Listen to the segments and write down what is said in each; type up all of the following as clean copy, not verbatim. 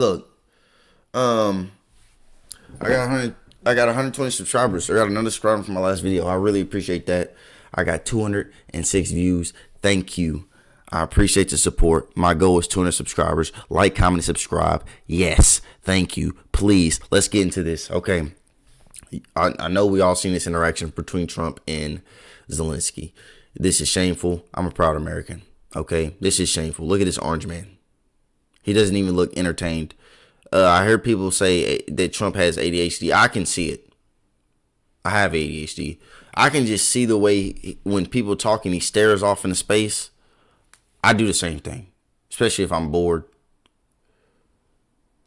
Look, um, I got 100. I got 120 subscribers. I got another subscriber from my last video. I really appreciate that. I got 206 views. Thank you. I appreciate the support. My goal is 200 subscribers. Like, comment, and subscribe. Yes. Thank you. Please, let's get into this. Okay. I know we all seen this interaction between Trump and Zelensky. This is shameful. I'm a proud American. Okay. This is shameful. Look at this orange man. He doesn't even look entertained. I heard people say that Trump has ADHD. I can see it. I have ADHD. I can just see the way when people talk and he stares off into space. I do the same thing, especially if I'm bored.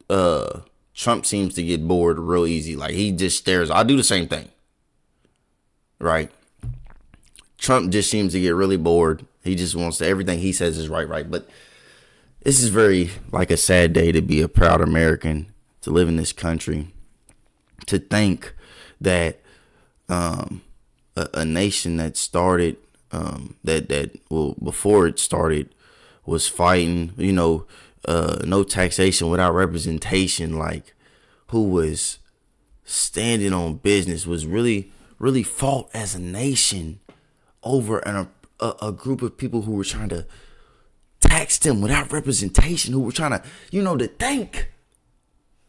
Trump seems to get bored real easy. Like he just stares. I do the same thing. Right? Trump just seems to get really bored. He just wants to, everything he says is right. But this is very like a sad day to be a proud American, to live in this country, to think that a nation that started before it started was fighting, no taxation without representation, like who was standing on business, was really fought as a nation over a group of people who were trying to tax them without representation, who were trying to,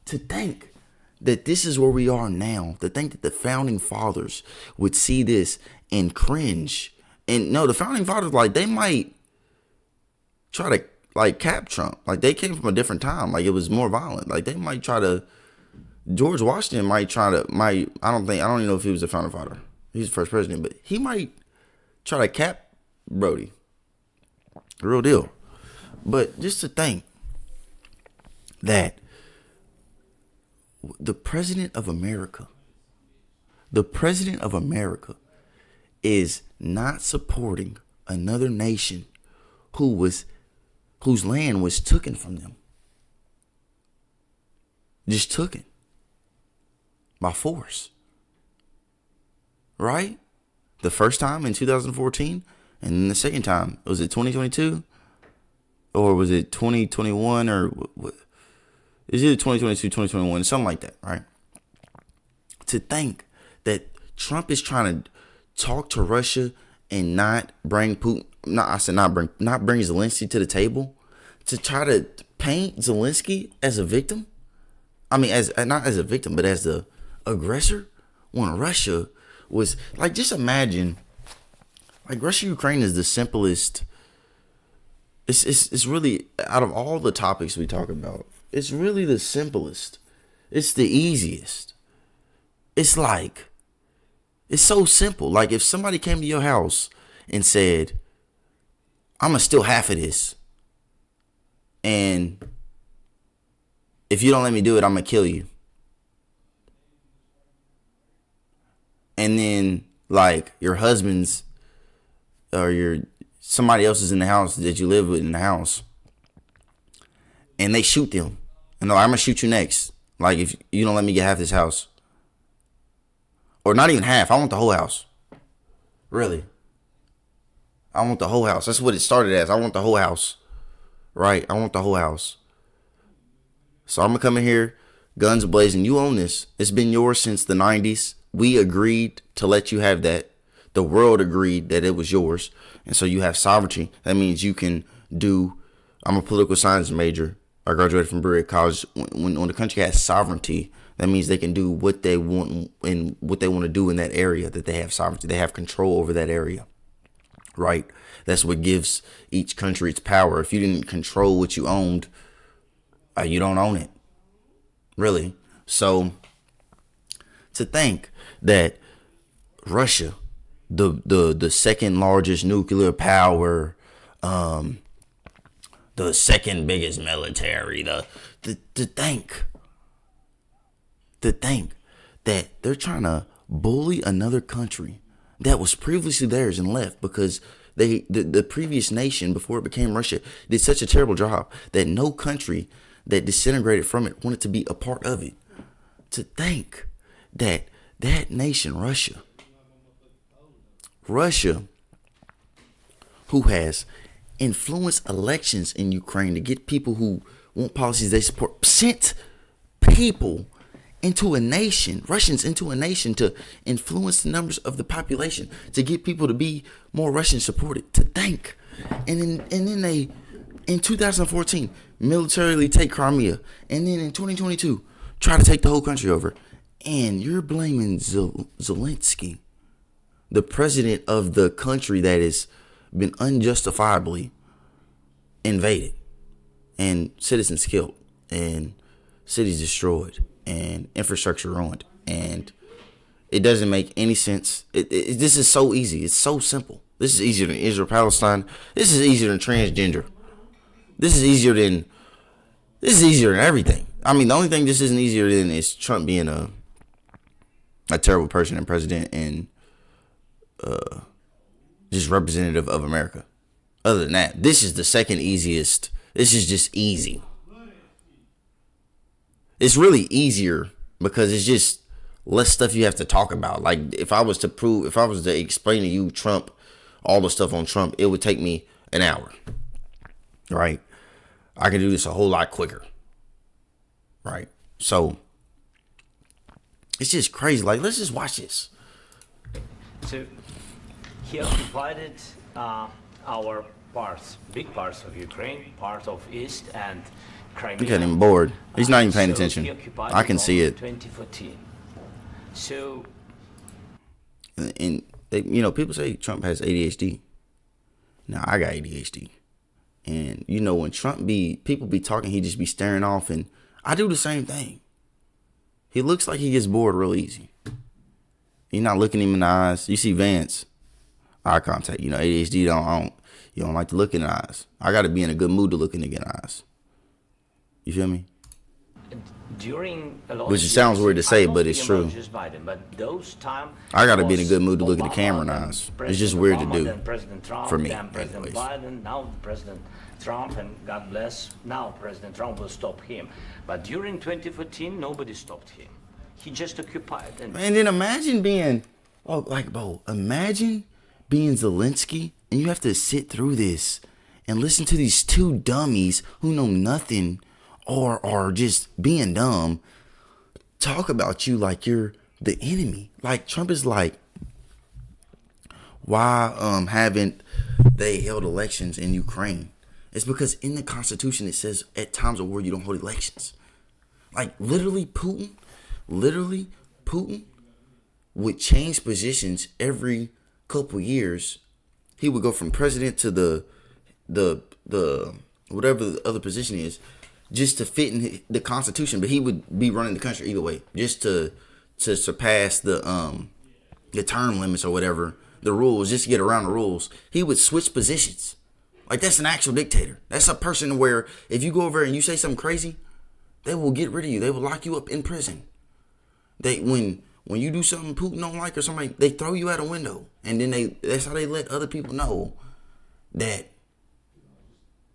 to think that this is where we are now, to think that the founding fathers would see this and cringe. And no, the founding fathers, like, they might try to, like, cap Trump. Like, they came from a different time. Like, it was more violent. Like, they might try to, George Washington might try to, I don't even know if he was a founding father. He's the first president, but he might try to cap Brody. Real deal. But just to think that the president of America is not supporting another nation whose land was taken from them. Just taken by force. Right? The first time in 2014, and then the second time, was it 2022? Or was it 2021? Or what? It's either 2022, 2021, something like that, right? To think that Trump is trying to talk to Russia and not bring Putin, not bring Zelensky to the table, to try to paint Zelensky as a victim. I mean, as not as a victim, but as the aggressor. When Russia was, like, just imagine, like, Russia-Ukraine is the simplest. It's really, out of all the topics we talk about, it's really the simplest. It's the easiest. It's like, it's so simple. Like, if somebody came to your house and said, I'm going to steal half of this, and if you don't let me do it, I'm going to kill you. And then, like, your husband's or somebody else is in the house that you live with in the house, and they shoot them. And they're like, I'm going to shoot you next. Like, if you don't let me get half this house. Or not even half. I want the whole house. Really. I want the whole house. That's what it started as. I want the whole house. Right? I want the whole house. So I'm going to come in here, guns blazing. You own this. It's been yours since the 90s. We agreed to let you have that. The world agreed that it was yours. And so you have sovereignty. That means you can do, I'm a political science major. I graduated from Berea College. When the country has sovereignty, that means they can do what they want and what they want to do in that area, that they have sovereignty. They have control over that area, right? That's what gives each country its power. If you didn't control what you owned, you don't own it, really. So to think that Russia, the second largest nuclear power, the second biggest military, to think that they're trying to bully another country that was previously theirs and left because the previous nation before it became Russia did such a terrible job that no country that disintegrated from it wanted to be a part of it. To think that nation, Russia, who has influenced elections in Ukraine to get people who want policies they support. Sent people into a nation, Russians into a nation, to influence the numbers of the population, to get people to be more Russian supported, to think. And then they, in 2014, militarily take Crimea. And then in 2022, try to take the whole country over. And you're blaming Zelensky, the president of the country that has been unjustifiably invaded and citizens killed and cities destroyed and infrastructure ruined, and it doesn't make any sense. This is so easy. It's so simple. This is easier than Israel-Palestine. This is easier than transgender. This is easier than everything. I mean, the only thing this isn't easier than is Trump being a terrible person and president and just representative of America. Other than that, this is the second easiest. This is just easy. It's really easier because it's just less stuff you have to talk about. Like if I was to explain to you Trump, all the stuff on Trump, it would take me an hour. Right? I can do this a whole lot quicker. Right? So it's just crazy. Like, let's just watch this. So he occupied our parts, big parts of Ukraine, part of East and Crimea. Look at him bored. He's not even paying attention. I can see it. 2014. So, and people say Trump has ADHD. Now I got ADHD, and when people be talking, he just be staring off, and I do the same thing. He looks like he gets bored real easy. You're not looking him in the eyes. You see Vance, eye contact. ADHD you don't like to look in the eyes. I got to be in a good mood to look in the eyes. You feel me? Which it sounds weird to say, but it's true. I got to be in a good mood to look at the camera in the eyes. It's just weird to do for me. President Biden, now President Trump, and God bless, now President Trump will stop him. But during 2014, nobody stopped him. He just occupied. And then imagine being, imagine being Zelensky, and you have to sit through this and listen to these two dummies who know nothing or are just being dumb talk about you like you're the enemy. Like Trump is like, why haven't they held elections in Ukraine? It's because in the Constitution it says at times of war you don't hold elections. Like literally Putin would change positions every couple years. He would go from president to the whatever the other position is, just to fit in the Constitution. But he would be running the country either way, just to surpass the term limits or whatever, the rules, just to get around the rules. He would switch positions. Like that's an actual dictator. That's a person where if you go over and you say something crazy, they will get rid of you. They will lock you up in prison. When you do something Putin don't like or somebody, they throw you out a window. And then that's how they let other people know that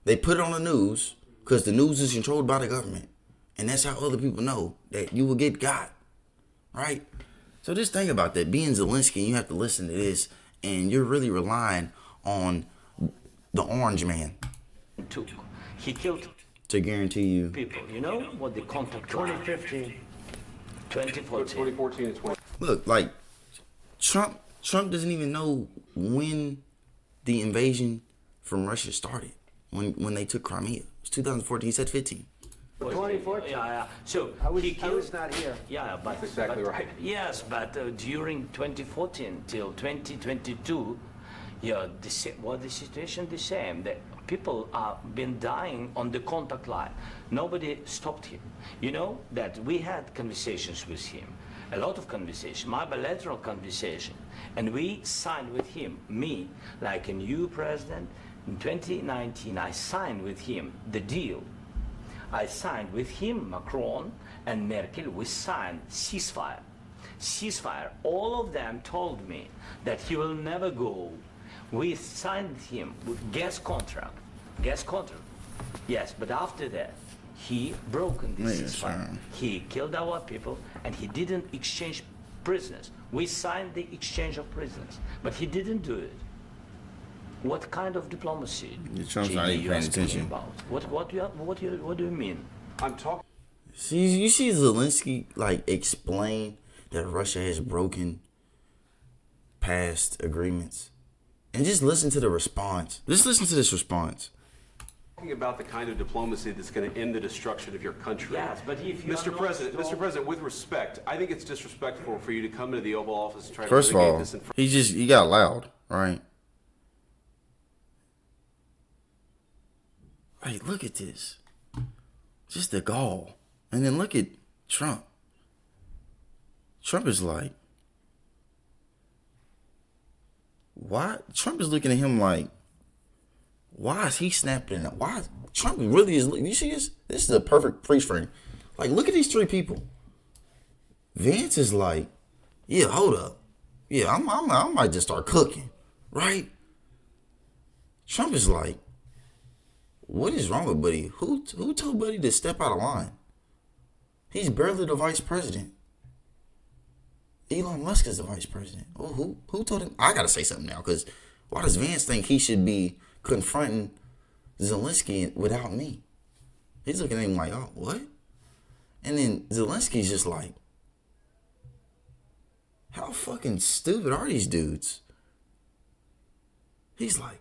they put it on the news, because the news is controlled by the government. And that's how other people know that you will get got. Right? So just think about that. Being Zelensky, and you have to listen to this, and you're really relying on the orange man. He killed to guarantee you people. You know what the contact 2015. 2014 and 20. Look, like Trump doesn't even know when the invasion from Russia started. When they took Crimea, it was 2014. He said 15. 2014. Yeah. So I was not here. Yeah, but that's exactly right. Yes, but during 2014 till 2022, the situation the same. The people are been dying on the contact line. Nobody stopped him. You know that we had conversations with him, a lot of conversation, my bilateral conversation, and we signed with him, me, like a new president. In 2019, I signed with him the deal. I signed with him, Macron and Merkel, we signed ceasefire. Ceasefire. All of them told me that he will never go. We signed him with gas contract. Yes, but after that, he broke the ceasefire. He killed our people, and he didn't exchange prisoners. We signed the exchange of prisoners, but he didn't do it. What kind of diplomacy? Trump's not even you're paying speaking attention. About? What do you mean? I'm talking. See, you see Zelensky like explain that Russia has broken past agreements, and just listen to the response. Just listen to this response. About the kind of diplomacy that's going to end the destruction of your country. Yes, but if you Mr. President, with respect, I think it's disrespectful for you to come into the Oval Office and try First to of litigate all, this in front. he got loud, right? Like, look at this. Just the gall. And then look at Trump. Trump is like, why? Trump is looking at him like, why is he snapping? Why? Trump really is. You see this? This is a perfect freeze frame. Like, look at these three people. Vance is like, yeah, hold up. Yeah, I might just start cooking, right? Trump is like, what is wrong with Buddy? Who told Buddy to step out of line? He's barely the vice president. Elon Musk is the vice president. Oh, who told him? I gotta say something now, because why does Vance think he should be confronting Zelensky without me? He's looking at him like, oh, what? And then Zelensky's just like, how fucking stupid are these dudes? He's like,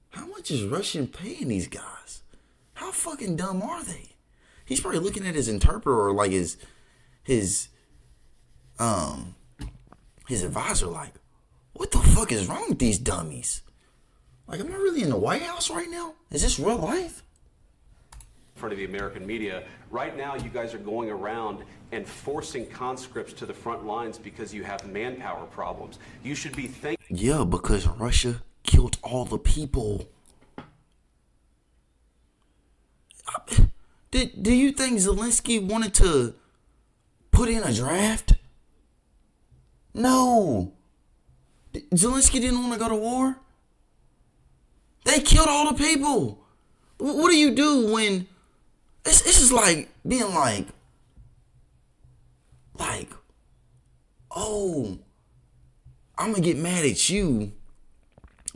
how much is Russia paying these guys? How fucking dumb are they? He's probably looking at his interpreter or like his advisor like, what the fuck is wrong with these dummies? Like, am I really in the White House right now? Is this real life? In front of the American media. Right now, you guys are going around and forcing conscripts to the front lines because you have manpower problems. You should be thankful. Yeah, because Russia killed all the people. Do you think Zelensky wanted to put in a draft? No. Zelensky didn't want to go to war. They killed all the people. What do you do when... This is like being like, oh, I'm going to get mad at you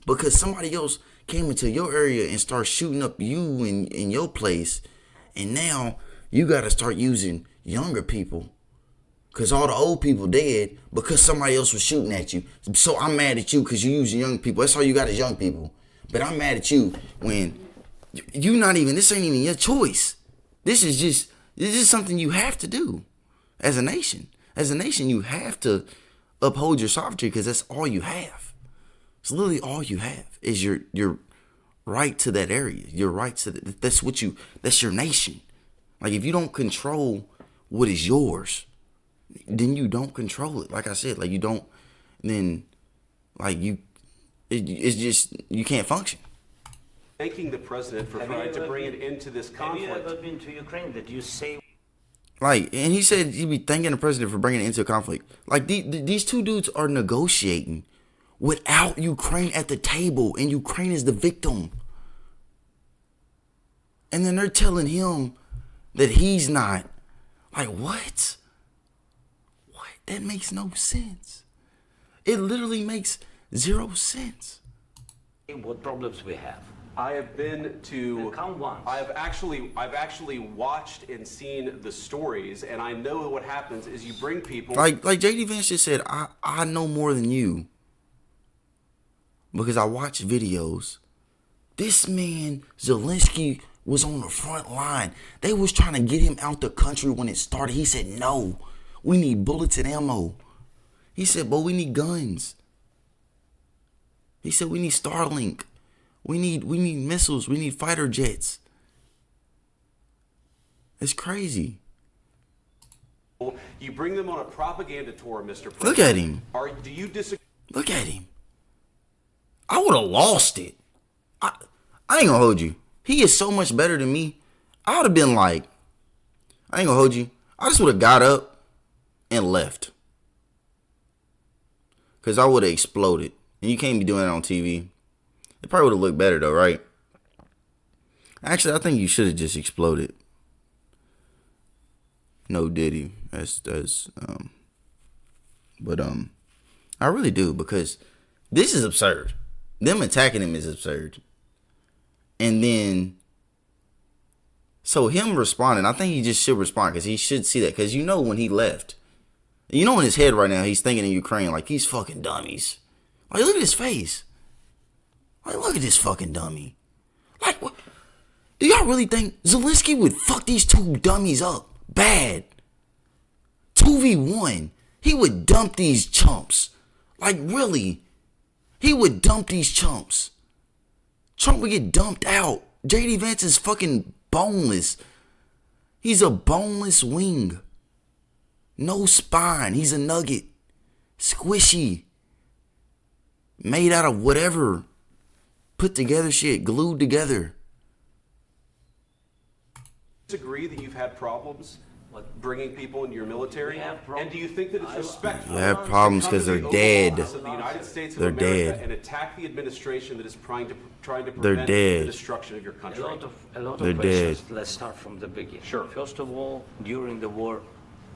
because somebody else came into your area and started shooting up you in your place. And now you got to start using younger people because all the old people dead because somebody else was shooting at you. So I'm mad at you because you using young people. That's all you got is young people. But I'm mad at you when you not even, this ain't even your choice. This is something you have to do as a nation. As a nation, you have to uphold your sovereignty because that's all you have. It's literally all you have is your right to that area. Your right to that's your nation. Like, if you don't control what is yours, then you don't control it. Like I said, like you don't, then like it's just, you can't function. Thanking the president for trying to bring it into this conflict. Have you ever been to Ukraine that you say? Like, and he said he'd be thanking the president for bringing it into a conflict. Like, these two dudes are negotiating without Ukraine at the table, and Ukraine is the victim. And then they're telling him that he's not. Like, what? What? That makes no sense. It literally makes zero sense. What problems we have? I have been to. Count once. I've actually watched and seen the stories, and I know what happens is you bring people. Like JD Vance just said, I know more than you because I watch videos. This man Zelensky was on the front line. They was trying to get him out the country when it started. He said, "No, we need bullets and ammo." He said, "But we need guns." He said, "We need Starlink. We need missiles. We need fighter jets." It's crazy. You bring them on a propaganda tour, Mr. President. Look at him. Do you disagree? Look at him. I would have lost it. I ain't gonna hold you. He is so much better than me. I would have been like, I ain't gonna hold you. I just would have got up and left. Because I would have exploded. And you can't be doing that on TV. It probably would have looked better though, right? Actually, I think you should have just exploded. No Diddy. But I really do, because this is absurd. them attacking him is absurd. And then, so him responding, I think he just should respond because he should see that. Because you know when he left, you know in his head right now, he's thinking in Ukraine like, these fucking dummies. Like, look at his face. Like, look at this fucking dummy. Like, what? Do y'all really think Zelensky would fuck these two dummies up bad? 2v1. He would dump these chumps. Like, really? He would dump these chumps. Trump would get dumped out. JD Vance is fucking boneless. He's a boneless wing. No spine. He's a nugget. Squishy. Made out of whatever. Put together shit. Glued together. Disagree that you've had problems bringing people into your military? have problems. And do you think that it's respectful? You have problems to come because to they're the dead. Oval Office of the United States of They're America dead. and attack the administration that is trying to They're prevent dead. the destruction of your country? A lot They're of questions. dead. Let's start from the beginning. Sure. First of all, during the war,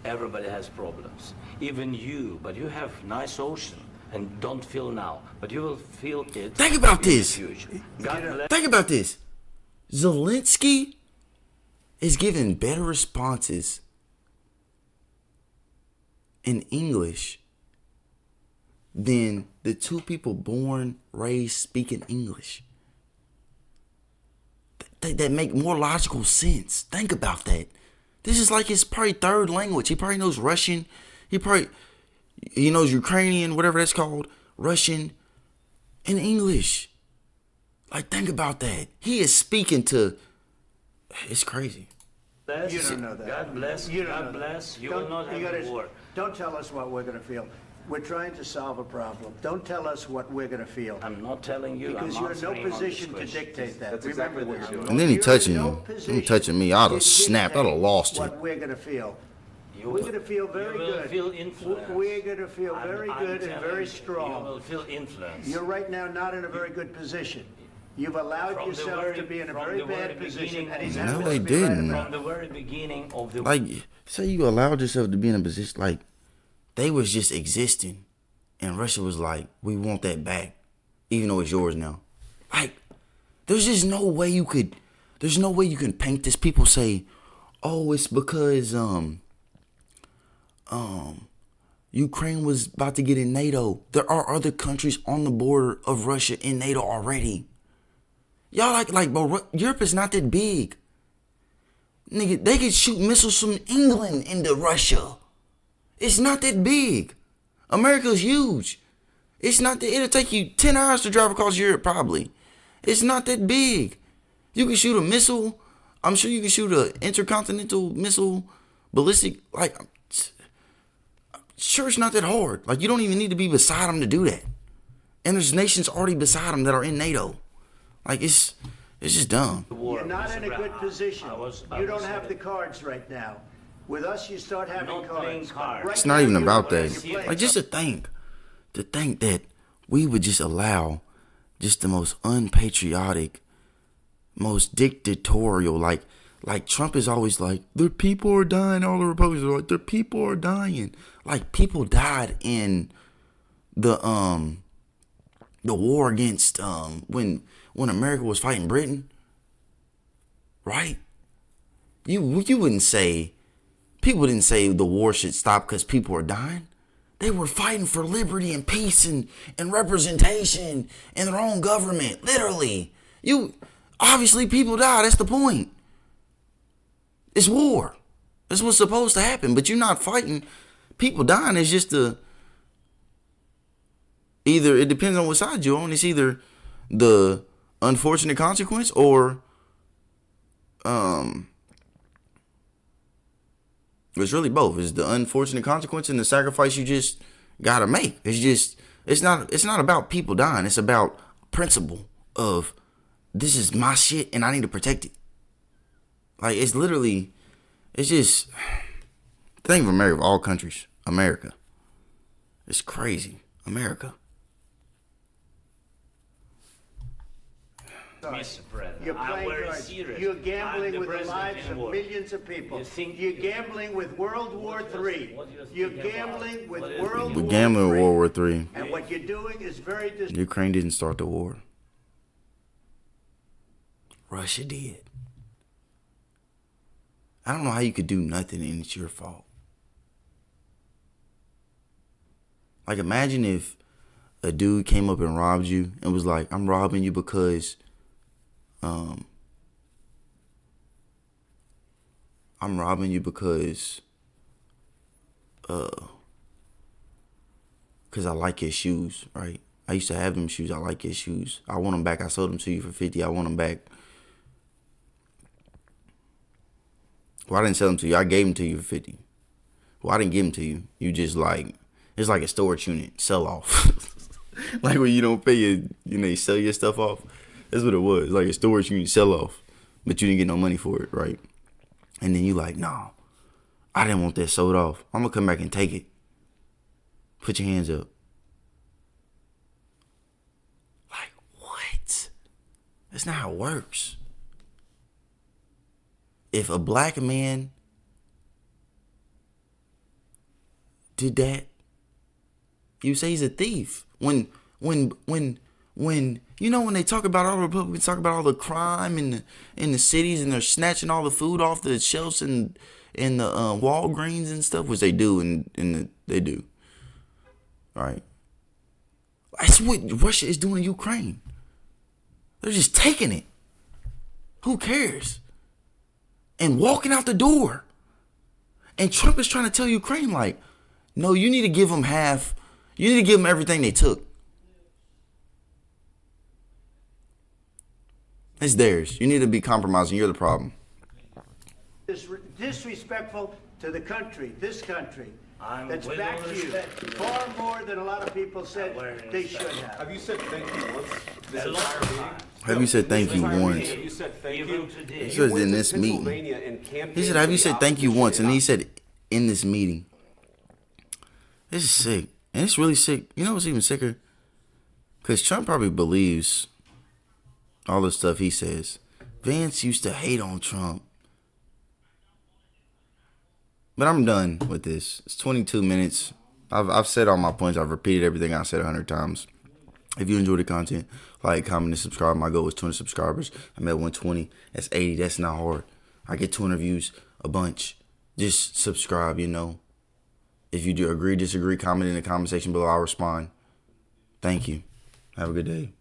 everybody has problems. Even you, but you have nice ocean and don't feel now, but you will feel it. Think about in the this. future. God bless. Think about this. Zelensky is giving better responses in English than the two people born, raised, speaking English. That make more logical sense. Think about that. This is like his probably third language. He probably knows Russian. He knows Ukrainian, whatever that's called, Russian, and English. Like, think about that. He is speaking to. It's crazy. You don't know that. God bless. You don't God know bless. that. You will not have a war. Don't tell us what we're going to feel. We're trying to solve a problem. Don't tell us what we're going to feel. I'm not telling you. Because I'm you're in no answering on this position to question. dictate that. That's exactly Remember what this. you're doing. And then he You're touching in no him. He position touching me. I'd to have snapped. I'd have dictate lost it. What we're going to feel. You We're will- going to feel very you will good. feel influenced. We're going to feel I'm- very I'm good and telling very you, strong. You will feel influence. You're right now not in a very good position. You've allowed From the yourself very- to be in a from very the very bad position, beginning and he's of No, happens they to be right didn't. about From the very beginning of the Like, say you allowed yourself to be in a position, like, they was just existing. And Russia was like, we want that back. Even though it's yours now. Like, there's just no way you could, there's no way you can paint this. People say, oh, it's because, Ukraine was about to get in NATO. There are other countries on the border of Russia in NATO already. Y'all like, bro, Europe is not that big. Nigga, they could shoot missiles from England into Russia. It's not that big. America's huge. It's not that, it'll take you 10 hours to drive across Europe probably. It's not that big. You can shoot a missile. I'm sure you can shoot an intercontinental missile, ballistic, like, sure it's not that hard. Like, you don't even need to be beside them to do that. And there's nations already beside them that are in NATO. Like, it's just dumb. You're not in a good position. I was You don't saying have the it. cards right now. With us, you start having not cards. playing cards. Right It's not now, even you about know that. what you're playing. Like, just to think that we would just allow just the most unpatriotic, most dictatorial, like Trump is always like, their people are dying. All the Republicans are like, their people are dying. Like, people died in the war against when America was fighting Britain, right? You wouldn't say, people didn't say the war should stop because people are dying. They were fighting for liberty and peace and representation in their own government. Literally. Obviously people die. That's the point. It's war. That's what's supposed to happen. But you're not fighting. People dying is just either, it depends on what side you're on. It's either the unfortunate consequence or it's really both. It's the unfortunate consequence and the sacrifice you just gotta make. It's not about people dying. It's about principle of, this is my shit and I need to protect it. Like, it's just, think of America, of all countries. America. It's crazy. America. Mr. President. You're I'm playing very cards. serious. You're I'm gambling the with the president lives of anymore. millions of people. You think- You're gambling with World War III. what you're You're thinking about? gambling with What is- World We're War gambling with III. World War III. And what you're doing is very Ukraine didn't start the war. Russia did. I don't know how you could do nothing and it's your fault. Like, imagine if a dude came up and robbed you and was like, I'm robbing you because I'm robbing you because I like your shoes, right? I used to have them shoes. I like your shoes. I want them back. I sold them to you for 50. I want them back. Well, I didn't sell them to you. I gave them to you for 50. Well, I didn't give them to you. You just like, it's like a storage unit, sell off. Like when you don't pay your, you sell your stuff off. That's what it was. Like a storage unit, sell off. But you didn't get no money for it, right? And then you like, no, I didn't want that sold off. I'm going to come back and take it. Put your hands up. Like, what? That's not how it works. If a black man did that, you say he's a thief. When when they talk about all the Republicans talk about all the crime in the cities and they're snatching all the food off the shelves in the Walgreens and stuff, which they do and they do. Right. That's what Russia is doing in Ukraine. They're just taking it. Who cares? And walking out the door. And Trump is trying to tell Ukraine, like, no, you need to give them half. You need to give them everything they took. It's theirs. You need to be compromising. You're the problem. disrespectful to the country, this country, I'm that's with back all to you respect. far more than a lot of people said very they should have. Have you said thank you once this A lot entire of meeting? times. Have you said thank you Entire once? meeting, have you said thank Even you? today. He said went in to this meeting. Pennsylvania and campaigned He said, have you for said the thank you opposition once? And in he said, in this meeting. This is sick. And it's really sick. You know what's even sicker? Because Trump probably believes all the stuff he says. Vance used to hate on Trump. But I'm done with this. It's 22 minutes. I've said all my points. I've repeated everything I said 100 times. If you enjoy the content, like, comment, and subscribe. My goal is 200 subscribers. I'm at 120. That's 80. That's not hard. I get 200 views a bunch. Just subscribe, If you do agree, disagree, comment in the comment section below. I'll respond. Thank you. Have a good day.